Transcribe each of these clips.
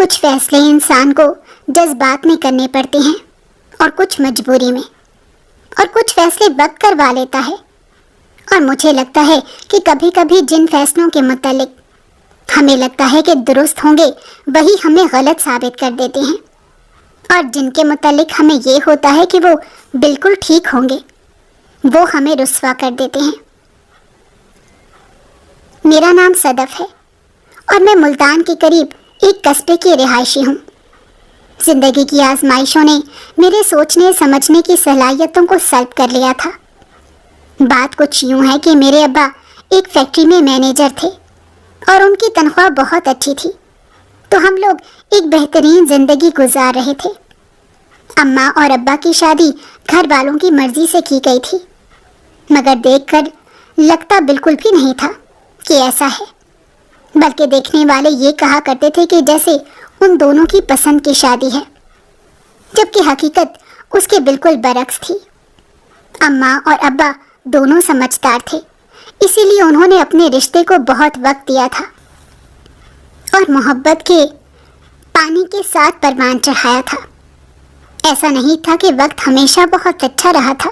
کچھ فیصلے انسان کو جذبات میں کرنے پڑتے ہیں اور کچھ مجبوری میں، اور کچھ فیصلے وقت کروا لیتا ہے۔ اور مجھے لگتا ہے کہ کبھی کبھی جن فیصلوں کے متعلق ہمیں لگتا ہے کہ درست ہوں گے وہی ہمیں غلط ثابت کر دیتے ہیں، اور جن کے متعلق ہمیں یہ ہوتا ہے کہ وہ بالکل ٹھیک ہوں گے وہ ہمیں رسوا کر دیتے ہیں۔ میرا نام صدف ہے اور میں ملتان کے قریب ایک قصبے کی رہائشی ہوں۔ زندگی کی آزمائشوں نے میرے سوچنے سمجھنے کی صلاحیتوں کو سلب کر لیا تھا۔ بات کچھ یوں ہے کہ میرے ابا ایک فیکٹری میں مینیجر تھے اور ان کی تنخواہ بہت اچھی تھی، تو ہم لوگ ایک بہترین زندگی گزار رہے تھے۔ اماں اور ابا کی شادی گھر والوں کی مرضی سے کی گئی تھی، مگر دیکھ کر لگتا بالکل بھی نہیں تھا کہ ایسا ہے، بلکہ دیکھنے والے یہ کہا کرتے تھے کہ جیسے ان دونوں کی پسند کی شادی ہے، جبکہ حقیقت اس کے بالکل برعکس تھی۔ اماں اور ابا دونوں سمجھدار تھے، اسی لیے انہوں نے اپنے رشتے کو بہت وقت دیا تھا اور محبت کے پانی کے ساتھ پروان چڑھایا تھا۔ ایسا نہیں تھا کہ وقت ہمیشہ بہت اچھا رہا تھا،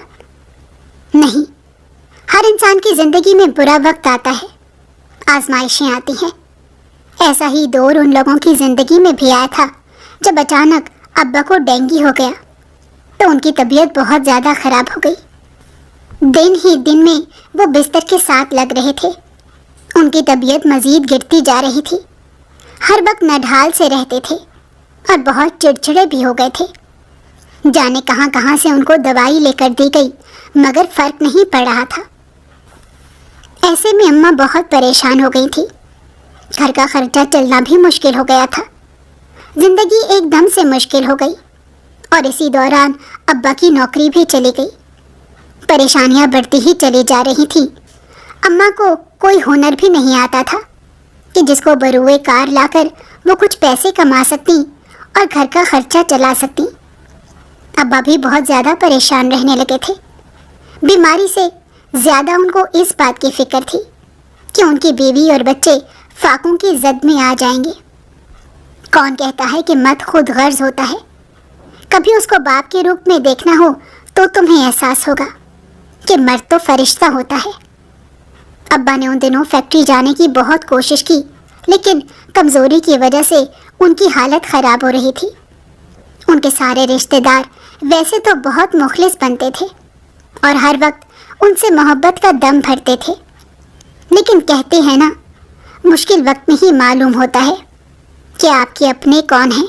نہیں، ہر انسان کی زندگی میں برا وقت آتا ہے، آزمائشیں آتی ہیں۔ ایسا ہی دور ان لوگوں کی زندگی میں بھی آیا تھا جب اچانک ابا کو ڈینگی ہو گیا تو ان کی طبیعت بہت زیادہ خراب ہو گئی۔ دن ہی دن میں وہ بستر کے ساتھ لگ رہے تھے، ان کی طبیعت مزید گرتی جا رہی تھی، ہر وقت نڈھال سے رہتے تھے اور بہت چڑچڑے بھی ہو گئے تھے۔ جانے کہاں کہاں سے ان کو دوائی لے کر دی گئی مگر فرق نہیں پڑ رہا تھا۔ ایسے میں اماں بہت پریشان ہو گئی تھی، گھر کا خرچہ چلنا بھی مشکل ہو گیا تھا، زندگی ایک دم سے مشکل ہو گئی، اور اسی دوران ابا کی نوکری بھی چلی گئی۔ پریشانیاں بڑھتی ہی چلی جا رہی تھیں۔ اماں کو کوئی ہنر بھی نہیں آتا تھا کہ جس کو بروئے کار لا کر وہ کچھ پیسے کما سکتی اور گھر کا خرچہ چلا سکتی۔ ابا بھی بہت زیادہ پریشان رہنے لگے تھے، بیماری سے زیادہ ان کو اس بات کی فکر تھی کہ ان کی بیوی اور بچے فاقوں کی زد میں آ جائیں گے۔ کون کہتا ہے کہ مرد خود غرض ہوتا ہے؟ کبھی اس کو باپ کے روپ میں دیکھنا ہو تو تمہیں احساس ہوگا کہ مرد تو فرشتہ ہوتا ہے۔ ابا نے ان دنوں فیکٹری جانے کی بہت کوشش کی، لیکن کمزوری کی وجہ سے ان کی حالت خراب ہو رہی تھی۔ ان کے سارے رشتہ دار ویسے تو بہت مخلص بنتے تھے اور ہر وقت ان سے محبت کا دم بھرتے تھے، لیکن کہتے ہیں نا، مشکل وقت میں ہی معلوم ہوتا ہے کہ آپ کے اپنے کون ہیں۔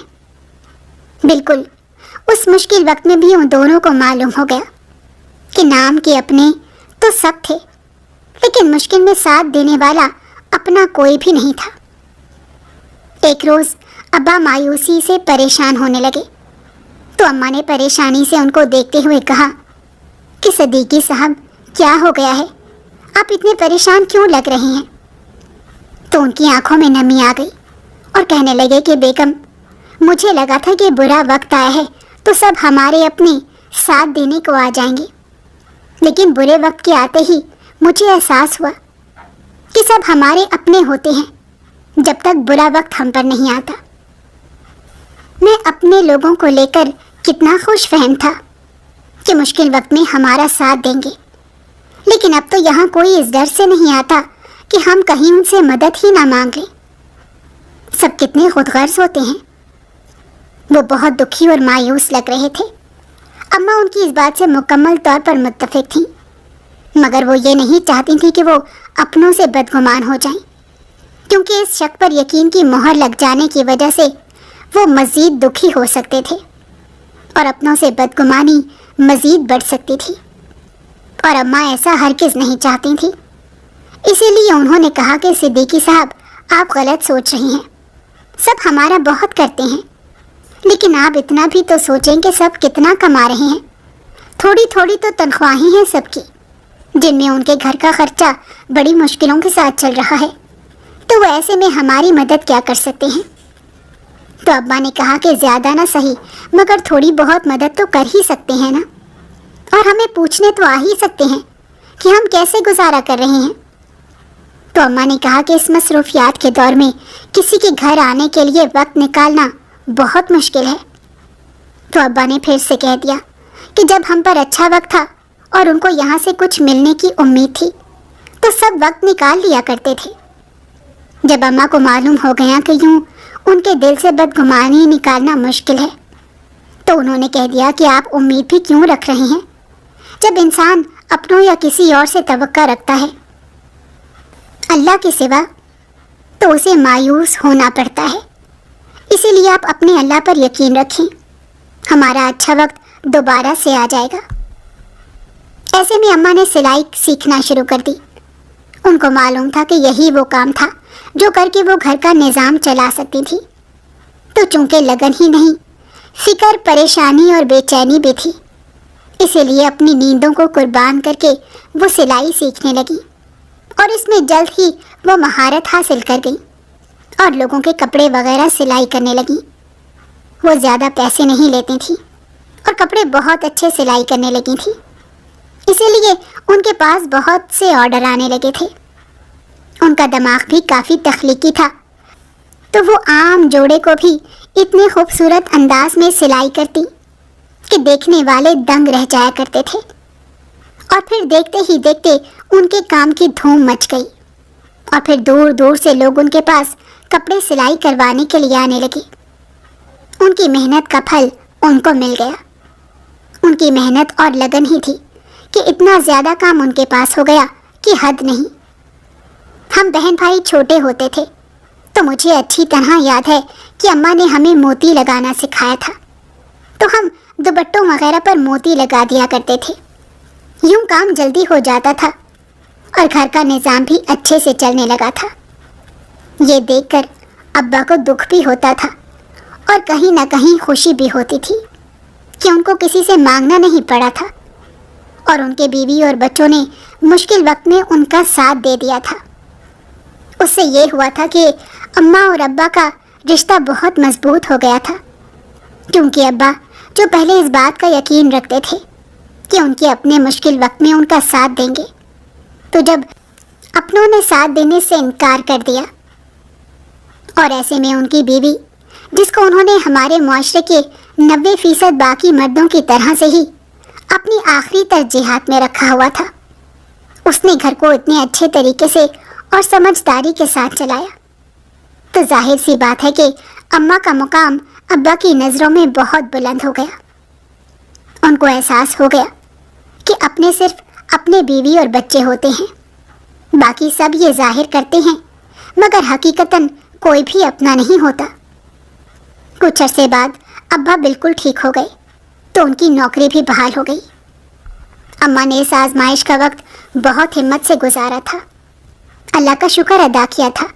بالکل اس مشکل وقت میں بھی ان دونوں کو معلوم ہو گیا کہ نام کے اپنے تو سب تھے، لیکن مشکل میں ساتھ دینے والا اپنا کوئی بھی نہیں تھا۔ ایک روز ابا مایوسی سے پریشان ہونے لگے تو اماں نے پریشانی سے ان کو دیکھتے ہوئے کہا کہ صدیقی صاحب، کیا ہو گیا ہے؟ آپ اتنے پریشان کیوں لگ رہے ہیں؟ تو ان کی آنکھوں میں نمی آ گئی اور کہنے لگے کہ بیگم، مجھے لگا تھا کہ برا وقت آیا ہے تو سب ہمارے اپنے ساتھ دینے کو آ جائیں گے، لیکن برے وقت کے آتے ہی مجھے احساس ہوا کہ سب ہمارے اپنے ہوتے ہیں جب تک برا وقت ہم پر نہیں آتا۔ میں اپنے لوگوں کو لے کر کتنا خوش فہم تھا کہ مشکل وقت میں ہمارا ساتھ دیں گے، لیکن اب تو یہاں کوئی اس ڈر سے نہیں آتا کہ ہم کہیں ان سے مدد ہی نہ مانگ لیں۔ سب کتنے خود غرض ہوتے ہیں۔ وہ بہت دکھی اور مایوس لگ رہے تھے۔ اماں ان کی اس بات سے مکمل طور پر متفق تھیں، مگر وہ یہ نہیں چاہتی تھیں کہ وہ اپنوں سے بدگمان ہو جائیں، کیونکہ اس شک پر یقین کی مہر لگ جانے کی وجہ سے وہ مزید دکھی ہو سکتے تھے اور اپنوں سے بدگمانی مزید بڑھ سکتی تھی، اور اماں ایسا ہرگز نہیں چاہتی تھیں۔ اسی لیے انہوں نے کہا کہ صدیقی صاحب، آپ غلط سوچ رہی ہیں، سب ہمارا بہت کرتے ہیں، لیکن آپ اتنا بھی تو سوچیں کہ سب کتنا کما رہے ہیں۔ تھوڑی تھوڑی تو تنخواہیں ہیں سب کی، جن میں ان کے گھر کا خرچہ بڑی مشکلوں کے ساتھ چل رہا ہے، تو وہ ایسے میں ہماری مدد کیا کر سکتے ہیں؟ تو ابا نے کہا کہ زیادہ نہ صحیح مگر تھوڑی بہت مدد تو کر ہی سکتے ہیں نا، اور ہمیں پوچھنے تو آ ہی سکتے ہیں کہ ہم کیسے گزارا کر رہے ہیں۔ تو اماں نے کہا کہ اس مصروفیات کے دور میں کسی کے گھر آنے کے لیے وقت نکالنا بہت مشکل ہے۔ تو ابا نے پھر سے کہہ دیا کہ جب ہم پر اچھا وقت تھا اور ان کو یہاں سے کچھ ملنے کی امید تھی تو سب وقت نکال لیا کرتے تھے۔ جب اماں کو معلوم ہو گیا کہ یوں ان کے دل سے بدگمانی نکالنا مشکل ہے تو انہوں نے کہہ دیا کہ آپ امید بھی کیوں رکھ رہے ہیں جب انسان اپنوں یا کسی اور سے توقع رکھتا ہے اللہ کے سوا تو اسے مایوس ہونا پڑتا ہے۔ اسی لیے آپ اپنے اللہ پر یقین رکھیں، ہمارا اچھا وقت دوبارہ سے آ جائے گا۔ ایسے میں اماں نے سلائی سیکھنا شروع کر دی۔ ان کو معلوم تھا کہ یہی وہ کام تھا جو کر کے وہ گھر کا نظام چلا سکتی تھی۔ تو چونکہ لگن ہی نہیں، فکر، پریشانی اور بے چینی بھی تھی، اسی لیے اپنی نیندوں کو قربان کر کے وہ سلائی سیکھنے لگی اور اس میں جلد ہی وہ مہارت حاصل کر گئی اور لوگوں کے کپڑے وغیرہ سلائی کرنے لگی۔ وہ زیادہ پیسے نہیں لیتی تھی اور کپڑے بہت اچھے سلائی کرنے لگی تھی، اسی لیے ان کے پاس بہت سے آرڈر آنے لگے تھے۔ ان کا دماغ بھی کافی تخلیقی تھا، تو وہ عام جوڑے کو بھی اتنے خوبصورت انداز میں سلائی کرتی کہ دیکھنے والے دنگ رہ جایا کرتے تھے، اور پھر دیکھتے ہی دیکھتے ان کے کام کی دھوم مچ گئی اور پھر دور دور سے لوگ ان کے پاس کپڑے سلائی کروانے کے لیے آنے لگے۔ ان کی محنت کا پھل ان کو مل گیا۔ ان کی محنت اور لگن ہی تھی کہ اتنا زیادہ کام ان کے پاس ہو گیا کہ حد نہیں۔ ہم بہن بھائی چھوٹے ہوتے تھے تو مجھے اچھی طرح یاد ہے کہ اماں نے ہمیں موتی لگانا سکھایا تھا، تو ہم دوپٹوں وغیرہ پر موتی لگا دیا کرتے تھے۔ یوں کام جلدی ہو جاتا تھا اور گھر کا نظام بھی اچھے سے چلنے لگا تھا۔ یہ دیکھ کر ابا کو دکھ بھی ہوتا تھا اور کہیں نہ کہیں خوشی بھی ہوتی تھی کہ ان کو کسی سے مانگنا نہیں پڑا تھا اور ان کے بیوی اور بچوں نے مشکل وقت میں ان کا ساتھ دے دیا تھا۔ اس سے یہ ہوا تھا کہ اماں اور ابا کا رشتہ بہت مضبوط ہو گیا تھا، کیونکہ ابا جو پہلے اس بات کا یقین رکھتے تھے کہ ان کے اپنے مشکل وقت میں ان کا ساتھ دیں گے، تو جب اپنوں نے ساتھ دینے سے انکار کر دیا، اور ایسے میں ان کی بیوی جس کو انہوں نے ہمارے معاشرے کے 90% باقی مردوں کی طرح سے ہی اپنی آخری ترجیحات میں رکھا ہوا تھا، اس نے گھر کو اتنے اچھے طریقے سے اور سمجھداری کے ساتھ چلایا، تو ظاہر سی بات ہے کہ اماں کا مقام ابا کی نظروں میں بہت بلند ہو گیا۔ ان کو احساس ہو گیا کہ اپنے صرف اپنے بیوی اور بچے ہوتے ہیں، باقی سب یہ ظاہر کرتے ہیں مگر حقیقتاً کوئی بھی اپنا نہیں ہوتا۔ کچھ عرصے بعد ابا بالکل ٹھیک ہو گئے تو ان کی نوکری بھی بحال ہو گئی۔ اماں نے اس آزمائش کا وقت بہت ہمت سے گزارا تھا، اللہ کا شکر ادا کیا تھا،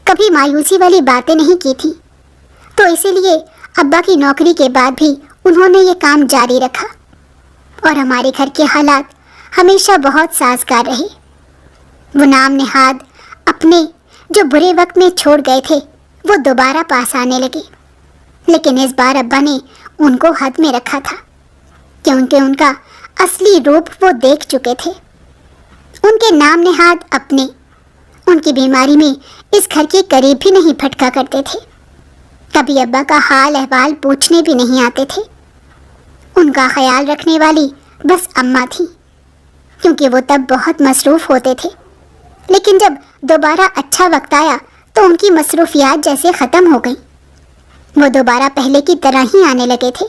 کبھی مایوسی والی باتیں نہیں کی تھی، تو اسی لیے ابا کی نوکری کے بعد بھی انہوں نے یہ کام جاری رکھا اور ہمارے گھر کے حالات ہمیشہ بہت سازگار رہے۔ وہ نام نہاد اپنے جو برے وقت میں چھوڑ گئے تھے وہ دوبارہ پاس آنے لگے، لیکن اس بار ابا نے ان کو حد میں رکھا تھا کیونکہ ان کا اصلی روپ وہ دیکھ چکے تھے۔ ان کے نام نہاد اپنے ان کی بیماری میں اس گھر کے قریب بھی نہیں پھٹکا کرتے تھے، کبھی ابا کا حال احوال پوچھنے بھی نہیں آتے تھے۔ ان کا خیال رکھنے والی بس اماں تھی، کیونکہ وہ تب بہت مصروف ہوتے تھے، لیکن جب دوبارہ اچھا وقت آیا تو ان کی مصروفیات جیسے ختم ہو گئیں، وہ دوبارہ پہلے کی طرح ہی آنے لگے تھے۔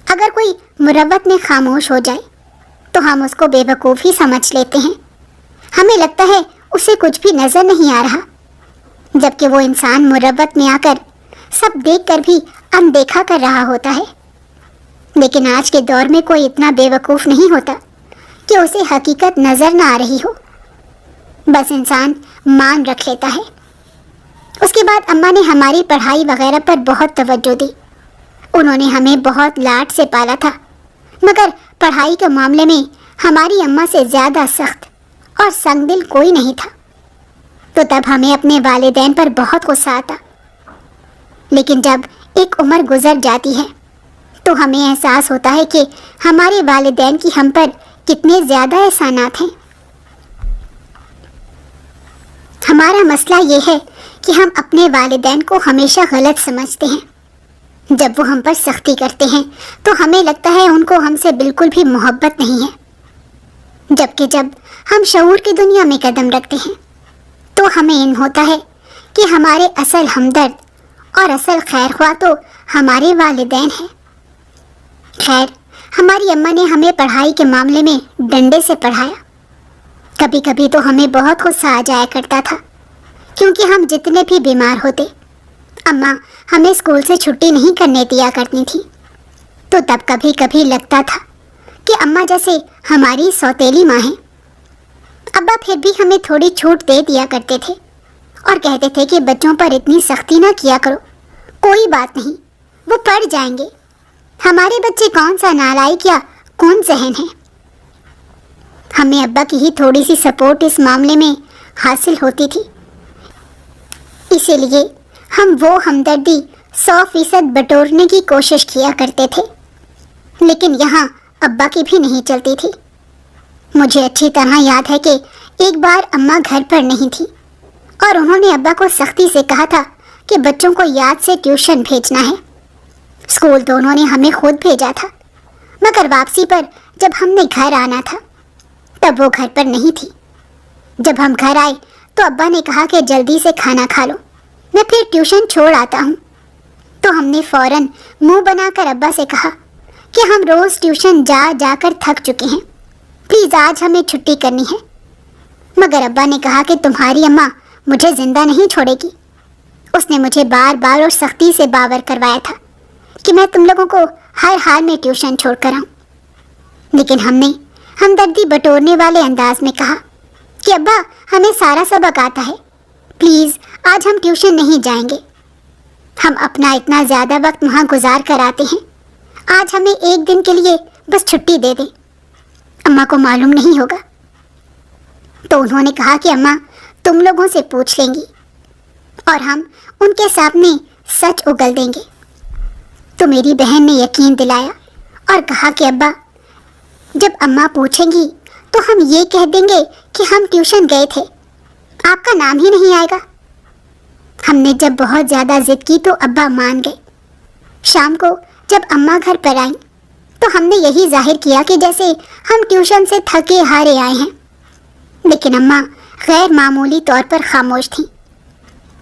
اگر کوئی مروت میں خاموش ہو جائے تو ہم اس کو بے وقوف ہی سمجھ لیتے ہیں، ہمیں لگتا ہے اسے کچھ بھی نظر نہیں آ رہا، جبکہ وہ انسان مروت میں آ کر سب دیکھ کر بھی اندیکھا کر رہا ہوتا ہے۔ لیکن آج کے دور میں کوئی اتنا بے وقوف نہیں ہوتا کہ اسے حقیقت نظر نہ آ رہی ہو، بس انسان مان رکھ لیتا ہے۔ اس کے بعد اماں نے ہماری پڑھائی وغیرہ پر بہت توجہ دی۔ انہوں نے ہمیں بہت لاڈ سے پالا تھا، مگر پڑھائی کے معاملے میں ہماری اماں سے زیادہ سخت اور سنگ دل کوئی نہیں تھا، تو تب ہمیں اپنے والدین پر بہت غصہ آتا، لیکن جب ایک عمر گزر جاتی ہے تو ہمیں احساس ہوتا ہے کہ ہمارے والدین کی ہم پر کتنے زیادہ احسانات ہیں۔ ہمارا مسئلہ یہ ہے کہ ہم اپنے والدین کو ہمیشہ غلط سمجھتے ہیں۔ جب وہ ہم پر سختی کرتے ہیں تو ہمیں لگتا ہے ان کو ہم سے بالکل بھی محبت نہیں ہے، جبکہ جب ہم شعور کی دنیا میں قدم رکھتے ہیں تو ہمیں علم ہوتا ہے کہ ہمارے اصل ہمدرد اور اصل خیر خواہ تو ہمارے والدین ہیں۔ خیر، ہماری اماں نے ہمیں پڑھائی کے معاملے میں ڈنڈے سے پڑھایا۔ کبھی کبھی تو ہمیں بہت غصہ آ جایا کرتا تھا، کیونکہ ہم جتنے بھی بیمار ہوتے اماں ہمیں اسکول سے چھٹی نہیں کرنے دیا کرتی تھی، تو تب کبھی کبھی لگتا تھا کہ اماں جیسے ہماری سوتیلی ماں ہیں۔ ابا پھر بھی ہمیں تھوڑی چھوٹ دے دیا کرتے تھے اور کہتے تھے کہ بچوں پر اتنی سختی نہ کیا کرو، کوئی بات نہیں، وہ پڑھ جائیں گے، ہمارے بچے کون سا نالائق یا کون ذہن ہیں۔ ہمیں ابا کی ہی تھوڑی سی سپورٹ اس معاملے میں حاصل ہوتی تھی، اسی لیے ہم وہ ہمدردی 100% بٹورنے کی کوشش کیا کرتے تھے، لیکن یہاں ابا کی بھی نہیں چلتی تھی۔ مجھے اچھی طرح یاد ہے کہ ایک بار اماں گھر پر نہیں تھی اور انہوں نے ابا کو سختی سے کہا تھا کہ بچوں کو یاد سے ٹیوشن بھیجنا ہے۔ اسکول تو انہوں نے ہمیں خود بھیجا تھا، مگر واپسی پر جب ہم نے گھر آنا تھا تب وہ گھر پر نہیں تھی۔ جب ہم گھر آئے تو ابا نے کہا کہ جلدی سے کھانا کھا لو، میں پھر ٹیوشن چھوڑ آتا ہوں۔ تو ہم نے فوراً منہ بنا کر ابا سے کہا کہ ہم روز ٹیوشن جا جا کر تھک چکے ہیں، پلیز آج ہمیں چھٹی کرنی ہے۔ مگر ابا نے کہا کہ تمہاری اماں مجھے زندہ نہیں چھوڑے گی۔ اس نے مجھے بار بار اور سختی سے باور کروایا تھا کہ میں تم لوگوں کو ہر حال میں ٹیوشن چھوڑ کر آؤں، لیکن ہم نے ہمدردی بٹورنے والے انداز میں کہا کہ ابا ہمیں سارا سبق آتا ہے، پلیز آج ہم ٹیوشن نہیں جائیں گے، ہم اپنا اتنا زیادہ وقت وہاں گزار کر آتے ہیں، آج ہمیں ایک دن کے لیے بس چھٹی دے دیں، اماں کو معلوم نہیں ہوگا۔ تو انہوں نے کہا کہ اماں تم لوگوں سے پوچھ لیں گی اور ہم ان کے سامنے سچ اگل دیں گے۔ تو میری بہن نے یقین دلایا اور کہا کہ ابا جب اماں پوچھیں گی تو ہم یہ کہہ دیں گے کہ ہم ٹیوشن گئے تھے، آپ کا نام ہی نہیں آئے گا۔ ہم نے جب بہت زیادہ ضد کی تو ابا مان گئے۔ شام کو جب اماں گھر پر آئیں تو ہم نے یہی ظاہر کیا کہ جیسے ہم ٹیوشن سے تھکے ہارے آئے ہیں، لیکن اماں غیر معمولی طور پر خاموش تھیں۔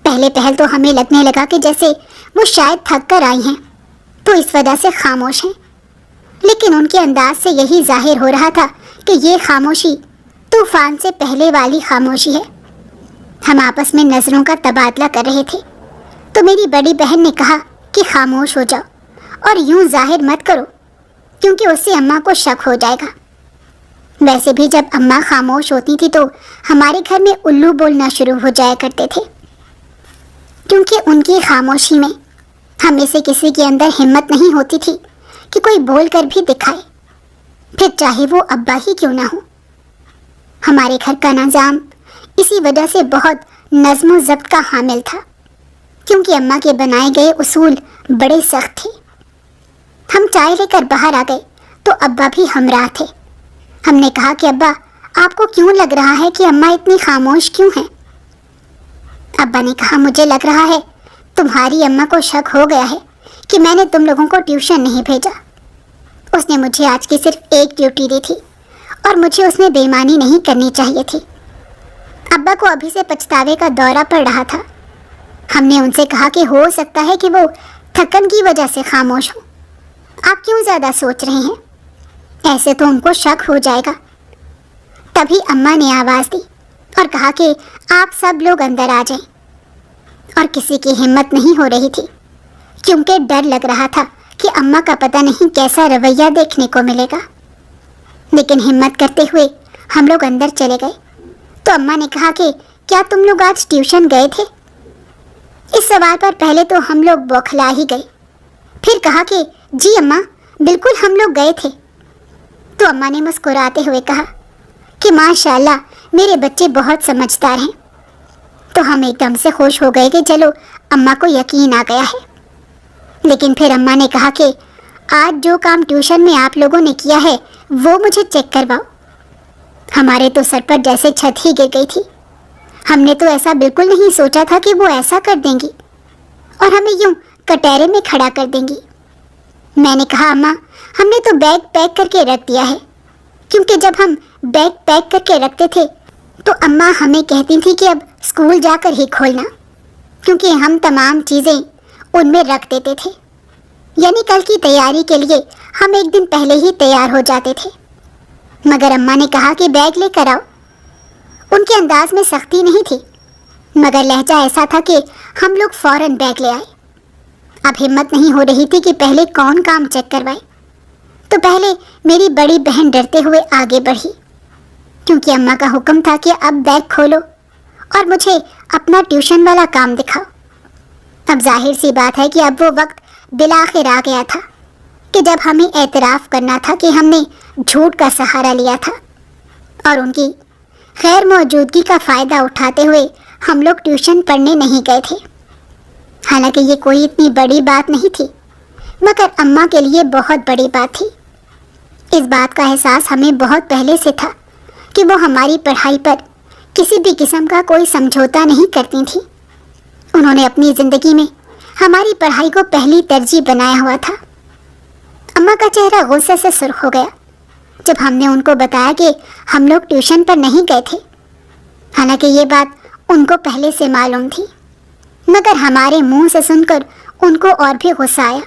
پہلے پہل تو ہمیں لگنے لگا کہ جیسے وہ شاید تھک کر آئی ہیں تو اس وجہ سے خاموش ہیں، لیکن ان کے انداز سے یہی ظاہر ہو رہا تھا کہ یہ خاموشی طوفان سے پہلے والی خاموشی ہے۔ ہم آپس میں نظروں کا تبادلہ کر رہے تھے تو میری بڑی بہن نے کہا کہ خاموش ہو جاؤ اور یوں ظاہر مت کرو، کیونکہ اس سے اماں کو شک ہو جائے گا۔ ویسے بھی جب اماں خاموش ہوتی تھی تو ہمارے گھر میں الو بولنا شروع ہو جایا کرتے تھے، کیونکہ ان کی خاموشی میں ہم میں سے کسی کے اندر ہمت نہیں ہوتی تھی کہ کوئی بول کر بھی دکھائے، پھر چاہے وہ ابا ہی کیوں نہ ہو۔ ہمارے گھر کا نظام اسی وجہ سے بہت نظم و ضبط کا حامل تھا، کیونکہ اماں کے بنائے گئے اصول بڑے سخت تھے۔ ہم چائے لے کر باہر آ گئے تو ابا بھی ہمراہ تھے۔ ہم نے کہا کہ ابا آپ کو کیوں لگ رہا ہے کہ اماں اتنی خاموش کیوں ہیں؟ ابا نے کہا مجھے لگ رہا ہے تمہاری اماں کو شک ہو گیا ہے کہ میں نے تم لوگوں کو ٹیوشن نہیں بھیجا۔ اس نے مجھے آج کی صرف ایک ڈیوٹی دی تھی اور مجھے اس میں بے ایمانی نہیں کرنی چاہیے تھی۔ ابا کو ابھی سے پچھتاوے کا دورہ پڑ رہا تھا۔ ہم نے ان سے کہا کہ ہو سکتا ہے کہ وہ تھکن کی وجہ سے خاموش ہوں، آپ کیوں زیادہ سوچ رہے ہیں، ایسے تو ان کو شک ہو جائے گا۔ تبھی اماں نے آواز دی اور کہا کہ آپ سب لوگ اندر آ جائیں، اور کسی کی ہمت نہیں ہو رہی تھی، کیونکہ ڈر لگ رہا تھا کہ اماں کا پتہ نہیں کیسا رویہ دیکھنے کو ملے گا۔ لیکن ہمت کرتے ہوئے ہم لوگ اندر چلے گئے تو اماں نے کہا کہ کیا تم لوگ آج ٹیوشن گئے تھے؟ اس سوال پر پہلے تو ہم لوگ بوکھلا ہی گئے، پھر کہا کہ جی اماں بالکل ہم لوگ گئے تھے۔ تو اماں نے مسکراتے ہوئے کہا کہ ماشاءاللہ میرے بچے بہت سمجھدار ہیں۔ تو ہم ایک دم سے خوش ہو گئے کہ چلو اماں کو یقین آ گیا ہے۔ لیکن پھر اماں نے کہا کہ آج جو کام ٹیوشن میں آپ لوگوں نے کیا ہے وہ مجھے چیک کرواؤ۔ ہمارے تو سر پر جیسے چھت ہی گر گئی تھی۔ ہم نے تو ایسا بالکل نہیں سوچا تھا کہ وہ ایسا کر دیں گی اور ہمیں یوں کٹہرے میں کھڑا کر دیں گی۔ میں نے کہا اماں ہم نے تو بیگ پیک کر کے رکھ دیا ہے، کیونکہ جب ہم بیگ پیک کر کے رکھتے تھے تو اماں ہمیں کہتی تھی کہ اب اسکول جا کر ہی کھولنا، کیونکہ ہم تمام چیزیں ان میں رکھ دیتے تھے، یعنی کل کی تیاری کے لیے ہم ایک دن پہلے ہی تیار ہو جاتے تھے۔ مگر اماں نے کہا کہ بیگ لے کر آؤ۔ ان کے انداز میں سختی نہیں تھی، مگر لہجہ ایسا تھا کہ ہم لوگ فوراً بیگ لے آئے۔ اب ہمت نہیں ہو رہی تھی کہ پہلے کون کام چیک کروائے، تو پہلے میری بڑی بہن ڈرتے ہوئے آگے بڑھی، کیونکہ اماں کا حکم تھا کہ اب بیگ کھولو اور مجھے اپنا ٹیوشن والا کام دکھاؤ۔ اب ظاہر سی بات ہے کہ اب وہ وقت بالآخر آ گیا تھا کہ جب ہمیں اعتراف کرنا تھا کہ ہم نے جھوٹ کا سہارا لیا تھا، اور ان کی غیر موجودگی کا فائدہ اٹھاتے ہوئے ہم لوگ ٹیوشن پڑھنے نہیں گئے تھے۔ حالانکہ یہ کوئی اتنی بڑی بات نہیں تھی، مگر اماں کے لیے بہت بڑی بات تھی۔ اس بات کا احساس ہمیں بہت پہلے سے تھا کہ وہ ہماری پڑھائی پر کسی بھی قسم کا کوئی سمجھوتا نہیں کرتی تھی۔ انہوں نے اپنی زندگی میں ہماری پڑھائی کو پہلی ترجیح بنایا ہوا تھا۔ اماں کا چہرہ غصے سے سرخ ہو گیا جب ہم نے ان کو بتایا کہ ہم لوگ ٹیوشن پر نہیں گئے تھے، حالانکہ یہ بات ان کو پہلے سے معلوم تھی، مگر ہمارے منہ سے سن کر ان کو اور بھی غصہ آیا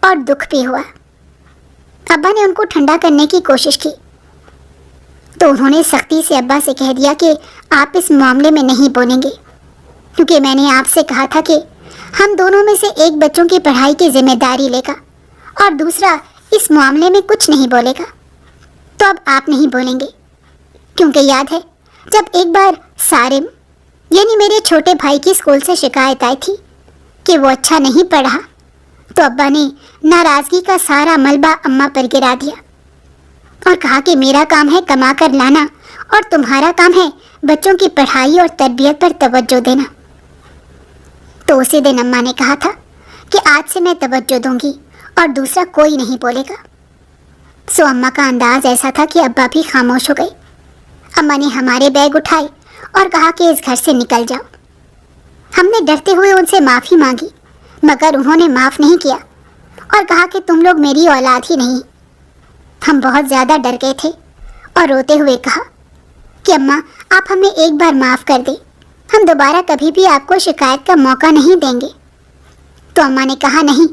اور دکھ بھی ہوا۔ ابا نے ان کو ٹھنڈا کرنے کی کوشش کی تو انہوں نے سختی سے ابا سے کہہ دیا کہ آپ اس معاملے میں نہیں بولیں گے، کیونکہ میں نے آپ سے کہا تھا کہ ہم دونوں میں سے ایک بچوں کی پڑھائی کی ذمہ داری لے گا اور دوسرا اس معاملے میں کچھ نہیں بولے گا۔ تو اب آپ نہیں بولیں گے، کیونکہ یاد ہے جب ایک بار سارم یعنی میرے چھوٹے بھائی کی اسکول سے شکایت آئی تھی کہ وہ اچھا نہیں پڑھا، تو ابا نے ناراضگی کا سارا ملبہ اماں پر گرا دیا اور کہا کہ میرا کام ہے کما کر لانا اور تمہارا کام ہے بچوں کی پڑھائی اور تربیت پر توجہ دینا۔ تو اسی دن اماں نے کہا تھا کہ آج سے میں توجہ دوں گی اور دوسرا کوئی نہیں بولے گا۔ سو اماں کا انداز ایسا تھا کہ ابا بھی خاموش ہو گئے۔ اماں نے ہمارے بیگ اٹھائے اور کہا کہ اس گھر سے نکل جاؤ۔ ہم نے ڈرتے ہوئے ان سے معافی مانگی، مگر انہوں نے معاف نہیں کیا اور کہا کہ تم لوگ میری اولاد ہی نہیں۔ ہم بہت زیادہ ڈر گئے تھے اور روتے ہوئے کہا کہ اماں آپ ہمیں ایک بار معاف کر دیں، ہم دوبارہ کبھی بھی آپ کو شکایت کا موقع نہیں دیں گے۔ تو اماں نے کہا نہیں،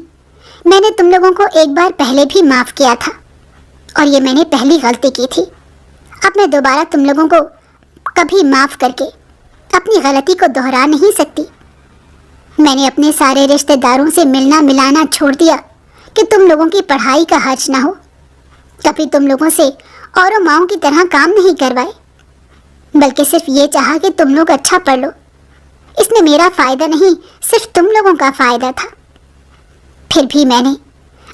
میں نے تم لوگوں کو ایک بار پہلے بھی معاف کیا تھا اور یہ میں نے پہلی غلطی کی تھی۔ اب میں دوبارہ تم لوگوں کو کبھی معاف کر کے اپنی غلطی کو دہرا نہیں سکتی۔ میں نے اپنے سارے رشتہ داروں سے ملنا ملانا چھوڑ دیا کہ تم لوگوں کی پڑھائی کا حرج نہ ہو۔ کبھی تم لوگوں سے اوروں ماؤں کی طرح کام نہیں کروائے، بلکہ صرف یہ چاہا کہ تم لوگ اچھا پڑھ لو۔ اس میں میرا فائدہ نہیں، صرف تم لوگوں کا فائدہ تھا۔ پھر بھی میں نے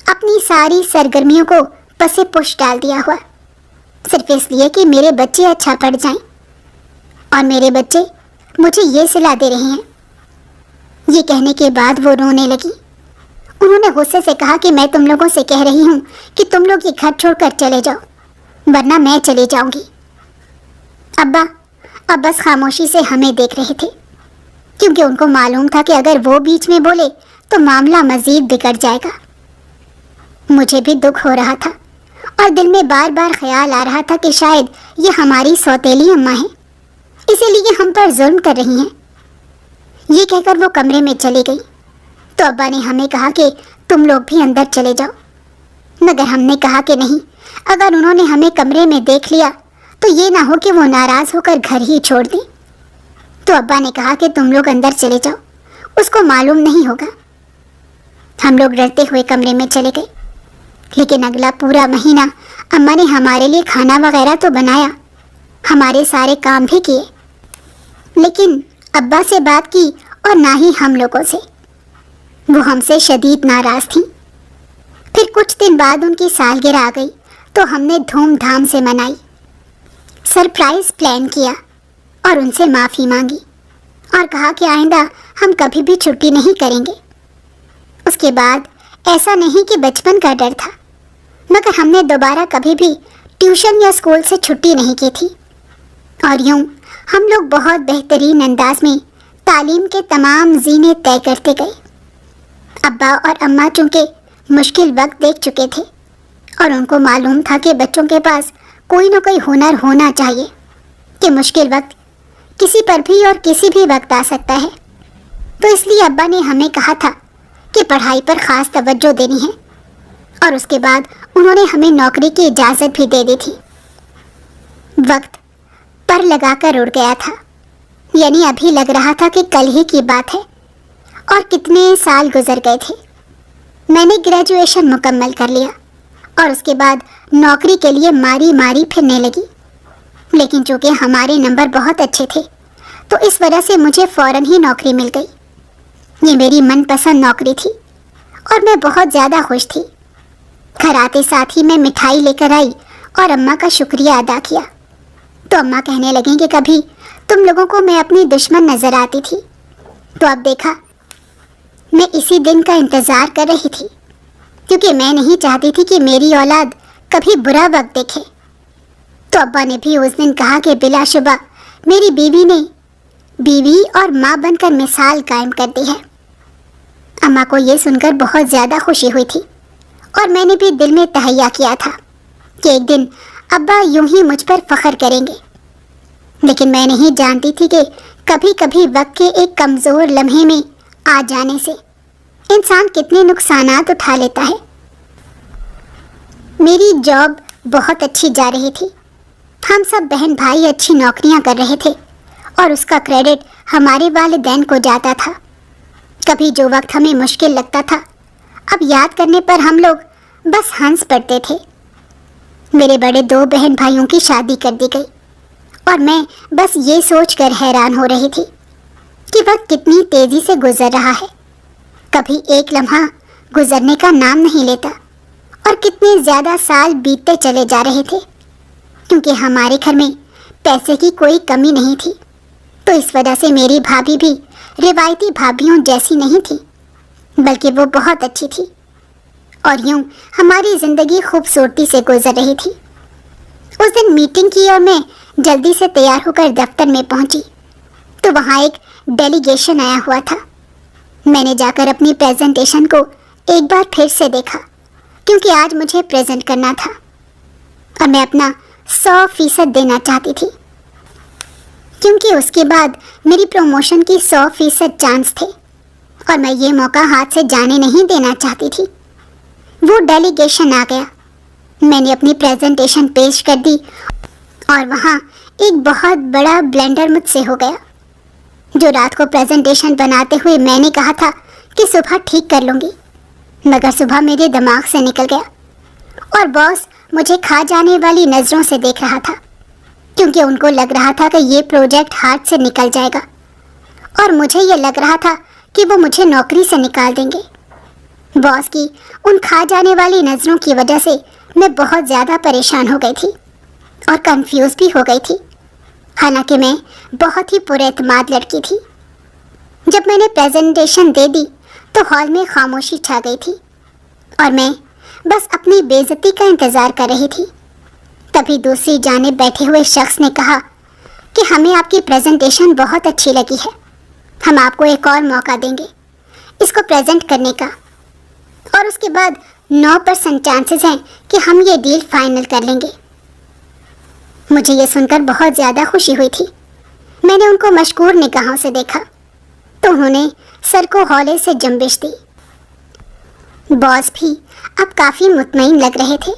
اپنی ساری سرگرمیوں کو پسے پش ڈال دیا ہوا، صرف اس لیے کہ میرے بچے اچھا پڑھ جائیں، اور میرے بچے مجھے یہ صلاح دے رہے ہیں۔ یہ کہنے کے بعد وہ رونے لگی۔ انہوں نے غصے سے کہا کہ میں تم لوگوں سے کہہ رہی ہوں کہ تم لوگ یہ گھر چھوڑ کر چلے جاؤ، ورنہ میں چلی جاؤں گی۔ ابا اب بس خاموشی سے ہمیں دیکھ رہے تھے، کیونکہ ان کو معلوم تھا کہ اگر وہ بیچ میں بولے تو معاملہ مزید بگڑ جائے گا۔ مجھے بھی دکھ ہو رہا تھا اور دل میں بار بار خیال آ رہا تھا کہ شاید یہ ہماری سوتیلی اماں ہیں، اسی لیے ہم پر ظلم کر رہی ہیں۔ یہ کہہ کر وہ کمرے میں چلی گئی تو ابا نے ہمیں کہا کہ تم لوگ بھی اندر چلے جاؤ، مگر ہم نے کہا کہ نہیں، اگر انہوں نے ہمیں کمرے میں دیکھ لیا تو یہ نہ ہو کہ وہ ناراض ہو کر گھر ہی چھوڑ دیں۔ تو ابا نے کہا کہ تم لوگ اندر چلے جاؤ، اس کو معلوم نہیں ہوگا۔ ہم لوگ ڈرتے ہوئے کمرے میں چلے گئے، لیکن اگلا پورا مہینہ اماں نے ہمارے لیے کھانا وغیرہ تو بنایا، ہمارے سارے کام بھی کیے، لیکن ابا سے بات کی اور نہ ہی ہم لوگوں سے۔ وہ ہم سے شدید ناراض تھیں۔ پھر کچھ دن بعد ان کی سالگرہ آ گئی تو ہم نے دھوم دھام سے منائی، سرپرائز پلان کیا اور ان سے معافی مانگی اور کہا کہ آئندہ ہم کبھی بھی چھٹی نہیں کریں گے۔ اس کے بعد ایسا نہیں کہ بچپن کا ڈر تھا، مگر ہم نے دوبارہ کبھی بھی ٹیوشن یا اسکول سے چھٹی نہیں کی تھی، اور یوں ہم لوگ بہت بہترین انداز میں تعلیم کے تمام زینے طے کرتے گئے۔ ابا اور اماں چونکہ مشکل وقت دیکھ چکے تھے اور ان کو معلوم تھا کہ بچوں کے پاس کوئی نہ کوئی ہنر ہونا چاہیے کہ مشکل وقت کسی پر بھی اور کسی بھی وقت آ سکتا ہے، تو اس لیے ابا نے ہمیں کہا تھا کہ پڑھائی پر خاص توجہ دینی ہے، اور اس کے بعد انہوں نے ہمیں نوکری کی اجازت بھی دے دی تھی۔ وقت پر لگا کر اڑ گیا تھا، یعنی ابھی لگ رہا تھا کہ کل ہی کی بات ہے، اور کتنے سال گزر گئے تھے۔ میں نے گریجویشن مکمل کر لیا اور اس کے بعد نوکری کے لیے ماری ماری پھرنے لگی، لیکن چونکہ ہمارے نمبر بہت اچھے تھے تو اس وجہ سے مجھے فوراً ہی نوکری مل گئی۔ یہ میری من پسند نوکری تھی اور میں بہت زیادہ خوش تھی۔ گھر آتے ساتھ ہی میں مٹھائی لے کر آئی اور اماں کا شکریہ ادا کیا، تو اماں کہنے لگیں کہ کبھی تم لوگوں کو میں اپنی دشمن نظر آتی تھی، تو اب دیکھا میں اسی دن کا انتظار کر رہی تھی، کیونکہ میں نہیں چاہتی تھی کہ میری اولاد کبھی برا وقت دیکھے۔ تو ابا نے بھی اس دن کہا کہ بلا شبہ میری بیوی نے بیوی اور ماں بن کر مثال قائم کر دی ہے۔ اماں کو یہ سن کر بہت زیادہ خوشی ہوئی تھی، اور میں نے بھی دل میں تہیہ کیا تھا کہ ایک دن ابا یوں ہی مجھ پر فخر کریں گے، لیکن میں نہیں جانتی تھی کہ کبھی کبھی وقت کے ایک کمزور لمحے میں آ جانے سے انسان کتنے نقصانات اٹھا لیتا ہے۔ میری جاب بہت اچھی جا رہی تھی، ہم سب بہن بھائی اچھی نوکریاں کر رہے تھے، اور اس کا کریڈٹ ہمارے والدین کو جاتا تھا۔ کبھی جو وقت ہمیں مشکل لگتا تھا، اب یاد کرنے پر ہم لوگ بس ہنس پڑتے تھے۔ میرے بڑے 2 بہن بھائیوں کی شادی کر دی گئی، اور میں بس یہ سوچ کر حیران ہو رہی تھی کہ وقت کتنی تیزی سے گزر رہا ہے، کبھی ایک لمحہ گزرنے کا نام نہیں لیتا، اور کتنے زیادہ سال بیتتے چلے جا رہے تھے، کیونکہ ہمارے گھر میں پیسے کی کوئی کمی نہیں تھی، تو اس وجہ سے میری بھابھی بھی روایتی بھابھیوں جیسی نہیں تھی، بلکہ وہ بہت اچھی تھی، اور یوں ہماری زندگی خوبصورتی سے گزر رہی تھی۔ اس دن میٹنگ کی اور میں جلدی سے تیار ہو کر دفتر میں پہنچی، تو وہاں ایک ڈیلیگیشن آیا ہوا تھا۔ میں نے جا کر اپنی پریزنٹیشن کو ایک بار پھر سے دیکھا، کیونکہ آج مجھے پریزنٹ کرنا تھا، اور میں اپنا 100% دینا چاہتی تھی، کیونکہ اس کے بعد میری پروموشن کی 100% چانس تھے، اور میں یہ موقع ہاتھ سے جانے نہیں دینا چاہتی تھی۔ وہ ڈیلیگیشن آ گیا، میں نے اپنی پریزنٹیشن پیش کر دی، اور وہاں ایک بہت بڑا بلنڈر مجھ سے ہو گیا، جو رات کو پریزنٹیشن بناتے ہوئے میں نے کہا تھا کہ صبح ٹھیک کر لوں گی، مگر صبح میرے دماغ سے نکل گیا، اور باس مجھے کھا جانے والی نظروں سے دیکھ رہا تھا، کیونکہ ان کو لگ رہا تھا کہ یہ پروجیکٹ ہاتھ سے نکل جائے گا، اور مجھے یہ لگ رہا تھا کہ وہ مجھے نوکری سے نکال دیں گے۔ باس کی ان کھا جانے والی نظروں کی وجہ سے میں بہت زیادہ پریشان ہو گئی تھی اور کنفیوز بھی ہو گئی تھی، حالانکہ میں بہت ہی پر اعتماد لڑکی تھی۔ جب میں نے پریزنٹیشن دے دی تو ہال میں خاموشی چھا گئی تھی، اور میں بس اپنی بے عزتی کا انتظار کر رہی تھی۔ تبھی دوسری جانب بیٹھے ہوئے شخص نے کہا کہ ہمیں آپ کی پریزنٹیشن بہت اچھی لگی ہے، ہم آپ کو ایک اور موقع دیں گے اس کو پریزنٹ کرنے کا، اور اس کے بعد 9% چانسز ہیں کہ ہم یہ ڈیل فائنل کر لیں گے۔ مجھے یہ سن کر بہت زیادہ خوشی ہوئی تھی۔ میں نے ان کو مشکور نگاہوں سے دیکھا تو انہوں نے سر کو ہولے سے جنبش دی۔ باس بھی اب کافی مطمئن لگ رہے تھے۔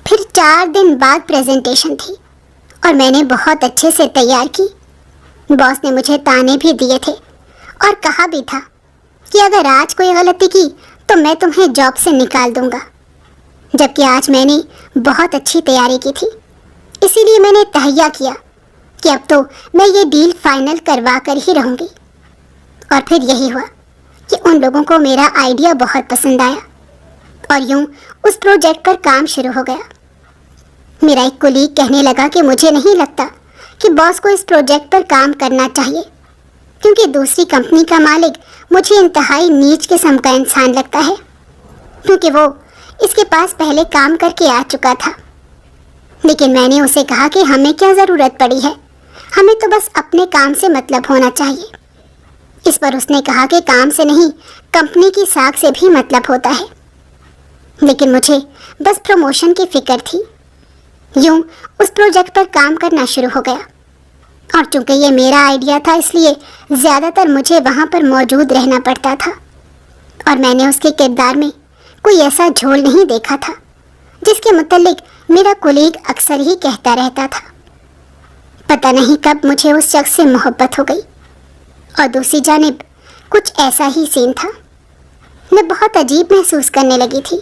پھر 4 دن بعد پریزنٹیشن تھی اور میں نے بہت اچھے سے تیار کی۔ باس نے مجھے تانے بھی دیے تھے اور کہا بھی تھا کہ اگر آج کوئی غلطی کی تو میں تمہیں جاب سے نکال دوں گا، جبکہ آج میں نے بہت اچھی تیاری کی تھی، اسی لیے میں نے تہیہ کیا کہ اب تو میں یہ ڈیل فائنل کروا کر ہی رہوں گی۔ اور پھر یہی ہوا کہ ان لوگوں کو میرا آئیڈیا بہت پسند آیا اور یوں اس پروجیکٹ پر کام شروع ہو گیا۔ میرا ایک کولیگ کہنے لگا کہ مجھے نہیں لگتا کہ باس کو اس پروجیکٹ پر کام کرنا چاہیے، کیونکہ دوسری کمپنی کا مالک مجھے انتہائی نیچ قسم کا انسان لگتا ہے، کیونکہ وہ اس کے پاس پہلے کام کر کے آ چکا تھا۔ لیکن میں نے اسے کہا کہ ہمیں کیا ضرورت پڑی ہے، ہمیں تو بس اپنے کام سے مطلب ہونا چاہیے۔ اس پر اس نے کہا کہ کام سے نہیں، کمپنی کی ساکھ سے بھی مطلب ہوتا ہے۔ لیکن مجھے بس پروموشن کی فکر تھی۔ یوں اس پروجیکٹ پر کام کرنا شروع ہو گیا، اور چونکہ یہ میرا آئیڈیا تھا اس لیے زیادہ تر مجھے وہاں پر موجود رہنا پڑتا تھا، اور میں نے اس کے کردار میں کوئی ایسا جھول نہیں دیکھا تھا جس کے متعلق میرا کولیگ اکثر ہی کہتا رہتا تھا۔ پتہ نہیں کب مجھے اس شخص سے محبت ہو گئی، اور دوسری جانب کچھ ایسا ہی سین تھا۔ میں بہت عجیب محسوس کرنے لگی تھی۔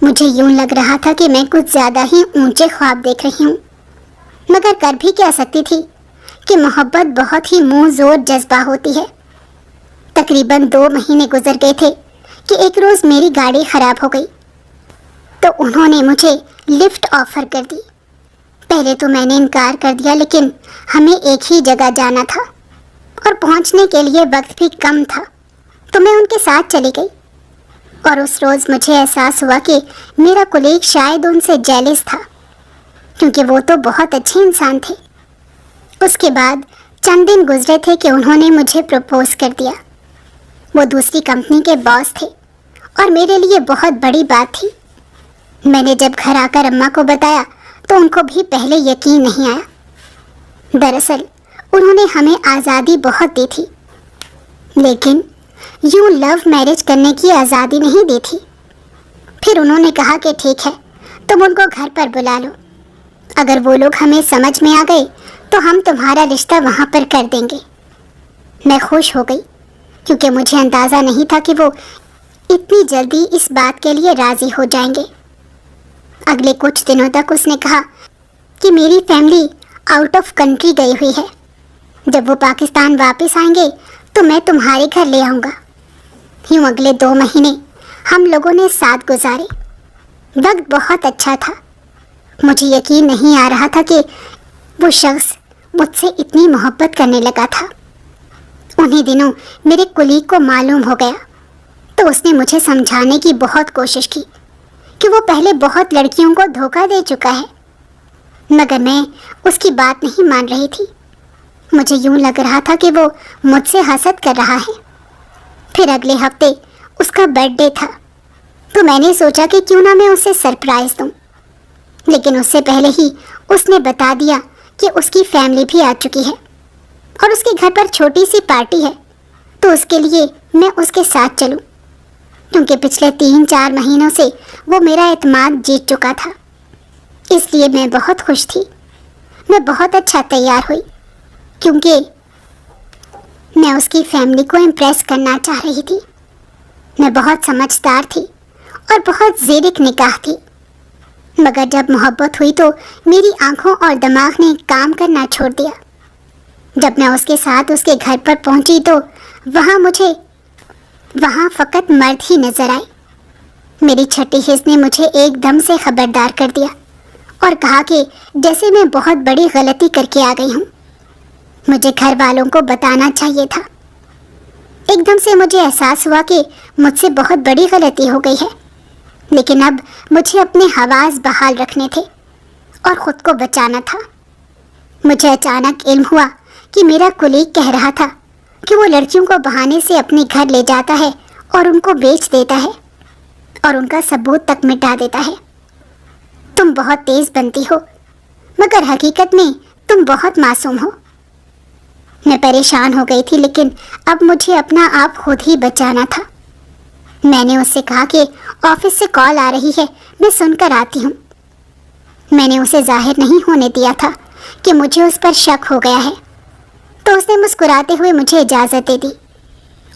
مجھے یوں لگ رہا تھا کہ میں کچھ زیادہ ہی اونچے خواب دیکھ رہی ہوں، مگر کر بھی کیا سکتی تھی کہ محبت بہت ہی منہ زور جذبہ ہوتی ہے۔ تقریباً 2 مہینے گزر گئے تھے کہ ایک روز میری گاڑی خراب ہو گئی، تو انہوں نے مجھے لفٹ آفر کر دی۔ پہلے تو میں نے انکار کر دیا، لیکن ہمیں ایک ہی جگہ جانا تھا اور پہنچنے کے لیے وقت بھی کم تھا، تو میں ان کے ساتھ چلی گئی۔ اور اس روز مجھے احساس ہوا کہ میرا کولیگ شاید ان سے جیلس تھا، کیونکہ وہ تو بہت اچھے انسان تھے۔ اس کے بعد چند دن گزرے تھے کہ انہوں نے مجھے پروپوز کر دیا۔ وہ دوسری کمپنی کے باس تھے، اور میرے لیے بہت بڑی بات تھی۔ میں نے جب گھر آ کر اماں کو بتایا تو ان کو بھی پہلے یقین نہیں آیا۔ دراصل انہوں نے ہمیں آزادی بہت دی تھی، لیکن یوں لو میرج کرنے کی آزادی نہیں دی تھی۔ پھر انہوں نے کہا کہ ٹھیک ہے، تم ان کو گھر پر بلا لو، اگر وہ لوگ ہمیں سمجھ میں آ گئے تو ہم تمہارا رشتہ وہاں پر کر دیں گے۔ میں خوش ہو گئی، کیونکہ مجھے اندازہ نہیں تھا کہ وہ اتنی جلدی اس بات کے لیے راضی ہو جائیں گے۔ اگلے کچھ دنوں تک اس نے کہا کہ میری فیملی آؤٹ آف کنٹری گئی ہوئی ہے، جب وہ پاکستان واپس آئیں گے تو میں تمہارے گھر لے آؤں گا۔ یوں اگلے 2 مہینے ہم لوگوں نے ساتھ گزارے۔ وقت بہت اچھا تھا۔ مجھے یقین نہیں آ رہا تھا کہ وہ شخص مجھ سے اتنی محبت کرنے لگا تھا۔ انہی دنوں میرے کولیگ کو معلوم ہو گیا، تو اس نے مجھے سمجھانے کی بہت کوشش کی کہ وہ پہلے بہت لڑکیوں کو دھوکہ دے چکا ہے، مگر میں اس کی بات نہیں مان رہی تھی۔ مجھے یوں لگ رہا تھا کہ وہ مجھ سے حسد کر رہا ہے۔ پھر اگلے ہفتے اس کا برتھ ڈے تھا، تو میں نے سوچا کہ کیوں نہ میں اسے سرپرائز دوں، لیکن اس سے پہلے ہی اس نے بتا دیا کہ اس کی فیملی بھی آ چکی ہے اور اس کے گھر پر چھوٹی سی پارٹی ہے، تو اس کے لیے میں اس کے ساتھ چلوں، کیونکہ پچھلے 3-4 مہینوں سے وہ میرا اعتماد جیت چکا تھا۔ اس لیے میں بہت خوش تھی۔ میں بہت اچھا تیار ہوئی، کیونکہ میں اس کی فیملی کو امپریس کرنا چاہ رہی تھی۔ میں بہت سمجھدار تھی اور بہت زیرک نگاہ تھی، مگر جب محبت ہوئی تو میری آنکھوں اور دماغ نے کام کرنا چھوڑ دیا۔ جب میں اس کے ساتھ اس کے گھر پر پہنچی تو وہاں فقط مرد ہی نظر آئے۔ میری چھٹی حس نے مجھے ایک دم سے خبردار کر دیا اور کہا کہ جیسے میں بہت بڑی غلطی کر کے آ گئی ہوں، مجھے گھر والوں کو بتانا چاہیے تھا۔ ایک دم سے مجھے احساس ہوا کہ مجھ سے بہت بڑی غلطی ہو گئی ہے، لیکن اب مجھے اپنے حواس بحال رکھنے تھے اور خود کو بچانا تھا۔ مجھے اچانک علم ہوا کہ میرا کولیگ کہہ رہا تھا کہ وہ لڑکیوں کو بہانے سے اپنے گھر لے جاتا ہے اور ان کو بیچ دیتا ہے اور ان کا ثبوت تک مٹا دیتا ہے۔ تم بہت تیز بنتی ہو، مگر حقیقت میں تم بہت معصوم ہو۔ میں پریشان ہو گئی تھی، لیکن اب مجھے اپنا آپ خود ہی بچانا تھا۔ میں نے اس سے کہا کہ آفس سے کال آ رہی ہے، میں سن کر آتی ہوں۔ میں نے اسے ظاہر نہیں ہونے دیا تھا کہ مجھے اس پر شک ہو گیا ہے، تو اس نے مسکراتے ہوئے مجھے اجازت دے دی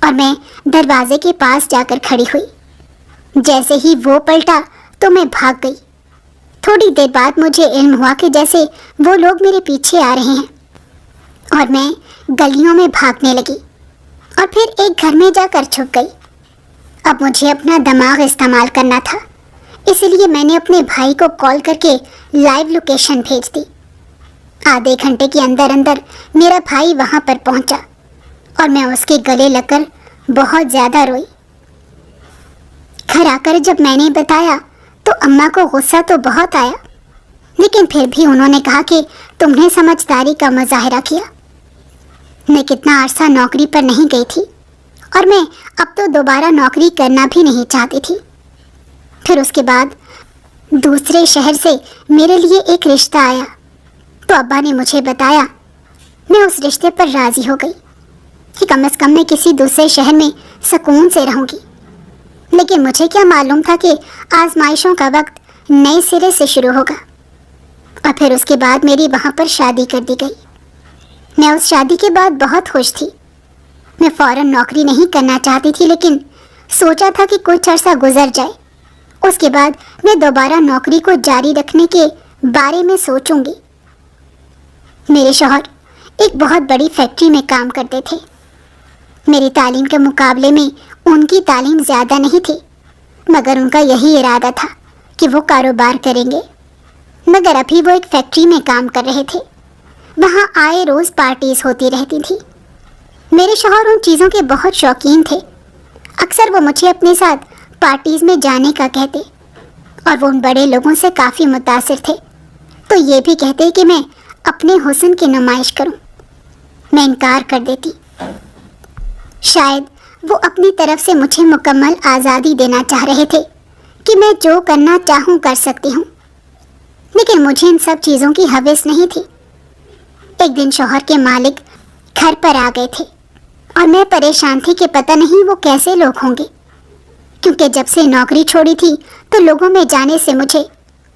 اور میں دروازے کے پاس جا کر کھڑی ہوئی۔ جیسے ہی وہ پلٹا تو میں بھاگ گئی۔ تھوڑی دیر بعد مجھے علم ہوا کہ جیسے وہ لوگ میرے پیچھے آ رہے ہیں، اور میں گلیوں میں بھاگنے لگی اور پھر ایک گھر میں جا کر چھپ گئی۔ اب مجھے اپنا دماغ استعمال کرنا تھا، اسی لیے میں نے اپنے بھائی کو کال کر کے لائیو لوکیشن بھیج دی۔ آدھے گھنٹے کے اندر میرا بھائی وہاں پر پہنچا اور میں اس کے گلے لگ کر بہت زیادہ روئی۔ گھر آ کر جب میں نے بتایا تو اماں کو غصہ تو بہت آیا، لیکن پھر بھی انہوں نے کہا کہ تم نے سمجھداری کا مظاہرہ کیا۔ میں کتنا عرصہ نوکری پر نہیں گئی تھی اور میں اب تو دوبارہ نوکری کرنا بھی نہیں چاہتی تھی۔ پھر اس کے بعد دوسرے شہر سے میرے لیے ایک رشتہ آیا تو ابا نے مجھے بتایا۔ میں اس رشتے پر راضی ہو گئی کہ کم از کم میں کسی دوسرے شہر میں سکون سے رہوں گی، لیکن مجھے کیا معلوم تھا کہ آزمائشوں کا وقت نئے سرے سے شروع ہوگا، اور پھر اس کے بعد میری وہاں پر شادی کر دی گئی۔ میں اس شادی کے بعد بہت خوش تھی۔ میں فوراً نوکری نہیں کرنا چاہتی تھی، لیکن سوچا تھا کہ کچھ عرصہ گزر جائے، اس کے بعد میں دوبارہ نوکری کو جاری رکھنے کے بارے میں سوچوں گی۔ میرے شوہر ایک بہت بڑی فیکٹری میں کام کرتے تھے۔ میری تعلیم کے مقابلے میں ان کی تعلیم زیادہ نہیں تھی، مگر ان کا یہی ارادہ تھا کہ وہ کاروبار کریں گے۔ مگر ابھی وہ ایک فیکٹری میں کام کر رہے تھے، وہاں آئے روز پارٹیز ہوتی رہتی تھی۔ میرے شوہر ان چیزوں کے بہت شوقین تھے۔ اکثر وہ مجھے اپنے ساتھ پارٹیز میں جانے کا کہتے، اور وہ ان بڑے لوگوں سے کافی متاثر تھے، تو یہ بھی کہتے کہ میں اپنے حسن کی نمائش کروں۔ میں انکار کر دیتی۔ شاید وہ اپنی طرف سے مجھے مکمل آزادی دینا چاہ رہے تھے کہ میں جو کرنا چاہوں کر سکتی ہوں، لیکن مجھے ان سب چیزوں کی ہوس نہیں تھی۔ ایک دن شوہر کے مالک گھر پر آ گئے تھے اور میں پریشان تھی کہ پتہ نہیں وہ کیسے لوگ ہوں گے، کیونکہ جب سے نوکری چھوڑی تھی تو لوگوں میں جانے سے مجھے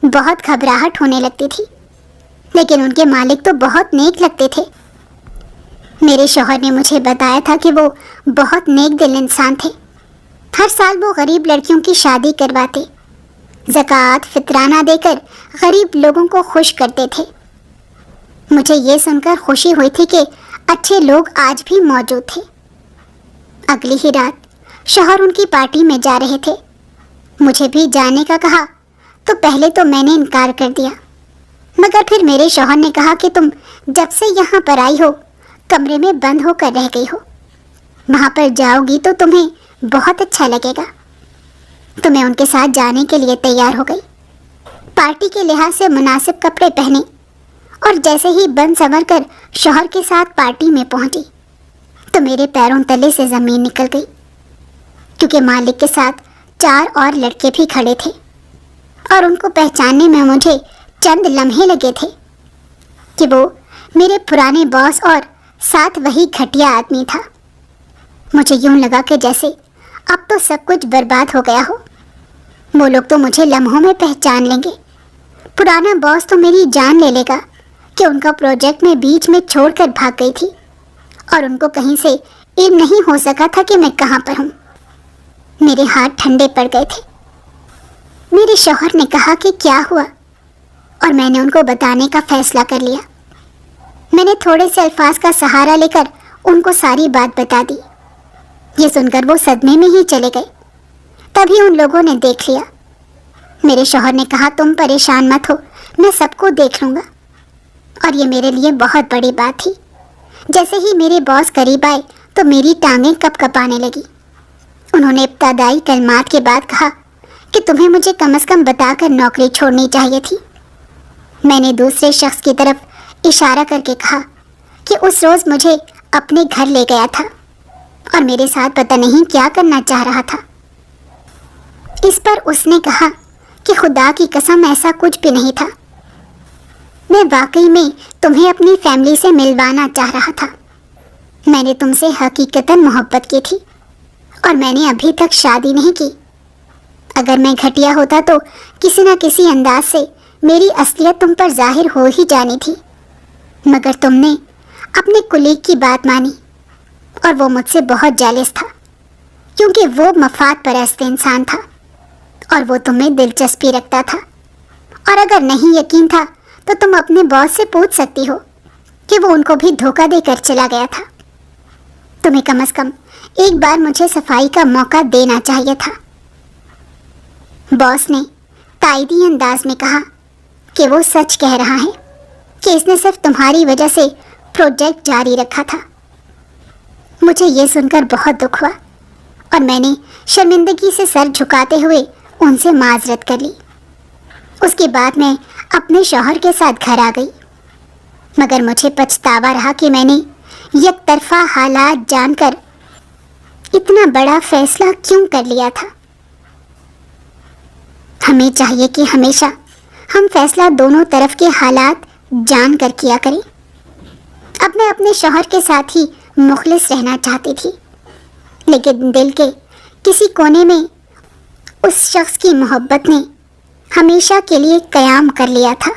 بہت گھبراہٹ ہونے لگتی تھی، لیکن ان کے مالک تو بہت نیک لگتے تھے۔ میرے شوہر نے مجھے بتایا تھا کہ وہ بہت نیک دل انسان تھے۔ ہر سال وہ غریب لڑکیوں کی شادی کرواتے، زکوٰۃ فطرانہ دے کر غریب لوگوں کو خوش کرتے تھے۔ مجھے یہ سن کر خوشی ہوئی تھی کہ اچھے لوگ آج بھی موجود تھے۔ اگلی ہی رات شوہر ان کی پارٹی میں جا رہے تھے۔ مجھے بھی جانے کا کہا تو پہلے تو میں نے انکار کر دیا، مگر پھر میرے شوہر نے کہا کہ تم جب سے یہاں پر آئی ہو کمرے میں بند ہو کر رہ گئی ہو، وہاں پر جاؤ گی تو تمہیں بہت اچھا لگے گا۔ تو میں ان کے ساتھ جانے کے لیے تیار ہو گئی۔ پارٹی کے لحاظ سے مناسب کپڑے پہنے اور جیسے ہی بند سنور کر شوہر کے ساتھ پارٹی میں پہنچی تو میرے پیروں تلے سے زمین نکل گئی، کیونکہ مالک کے ساتھ 4 اور لڑکے بھی کھڑے تھے اور ان کو پہچاننے میں مجھے چند لمحے لگے تھے کہ وہ میرے پرانے باس اور ساتھ وہی گھٹیا آدمی تھا۔ مجھے یوں لگا کہ جیسے اب تو سب کچھ برباد ہو گیا ہو۔ وہ لوگ تو مجھے لمحوں میں پہچان لیں گے۔ پرانا باس تو میری جان لے لے گا کہ ان کا پروجیکٹ میں بیچ میں چھوڑ کر بھاگ گئی تھی اور ان کو کہیں سے علم نہیں ہو سکا تھا کہ میں کہاں پر ہوں۔ میرے ہاتھ ٹھنڈے پڑ گئے تھے۔ میرے شوہر نے کہا کہ کیا ہوا، اور میں نے ان کو بتانے کا فیصلہ کر لیا۔ میں نے تھوڑے سے الفاظ کا سہارا لے کر ان کو ساری بات بتا دی۔ یہ سن کر وہ صدمے میں ہی چلے گئے۔ تبھی ان لوگوں نے دیکھ لیا۔ میرے شوہر نے کہا تم پریشان مت ہو، میں سب کو دیکھ لوں گا، اور یہ میرے لیے بہت بڑی بات تھی۔ جیسے ہی میرے باس قریب آئے تو میری ٹانگیں کپ کپانے لگی۔ انہوں نے ابتدائی کلمات کے بعد کہا کہ تمہیں مجھے کم از کم بتا کر نوکری چھوڑنی چاہیے تھی۔ میں نے دوسرے شخص کی طرف اشارہ کر کے کہا کہ اس روز مجھے اپنے گھر لے گیا تھا اور میرے ساتھ پتہ نہیں کیا کرنا چاہ رہا تھا۔ اس پر اس نے کہا کہ خدا کی قسم ایسا کچھ بھی نہیں تھا، میں واقعی میں تمہیں اپنی فیملی سے ملوانا چاہ رہا تھا۔ میں نے تم سے حقیقتاً محبت کی تھی اور میں نے ابھی تک شادی نہیں کی۔ اگر میں گھٹیا ہوتا تو کسی نہ کسی انداز سے میری اصلیت تم پر ظاہر ہو ہی جانی تھی، مگر تم نے اپنے کلیگ کی بات مانی اور وہ مجھ سے بہت جیلس تھا، کیونکہ وہ مفاد پرست انسان تھا اور وہ تمہیں دلچسپی رکھتا تھا۔ اور اگر نہیں یقین تھا تو تم اپنے باس سے پوچھ سکتی ہو کہ وہ ان کو بھی دھوکہ دے کر چلا گیا تھا۔ تمہیں کم از کم ایک بار مجھے صفائی کا موقع دینا چاہیے تھا۔ باس نے تائیدی انداز میں کہا کہ وہ سچ کہہ رہا ہے کہ اس نے صرف تمہاری وجہ سے پروجیکٹ جاری رکھا تھا۔ مجھے یہ سن کر بہت دکھ ہوا اور میں نے شرمندگی سے سر جھکاتے ہوئے ان سے معذرت کر لی۔ اس کے بعد میں اپنے شوہر کے ساتھ گھر آ گئی، مگر مجھے پچھتاوا رہا کہ میں نے یک طرفہ حالات جان کر اتنا بڑا فیصلہ کیوں کر لیا تھا۔ ہمیں چاہیے کہ ہمیشہ ہم فیصلہ دونوں طرف کے حالات جان کر کیا کریں۔ اب میں اپنے شوہر کے ساتھ ہی مخلص رہنا چاہتی تھی، لیکن دل کے کسی کونے میں اس شخص کی محبت نے ہمیشہ کے لیے قیام کر لیا تھا۔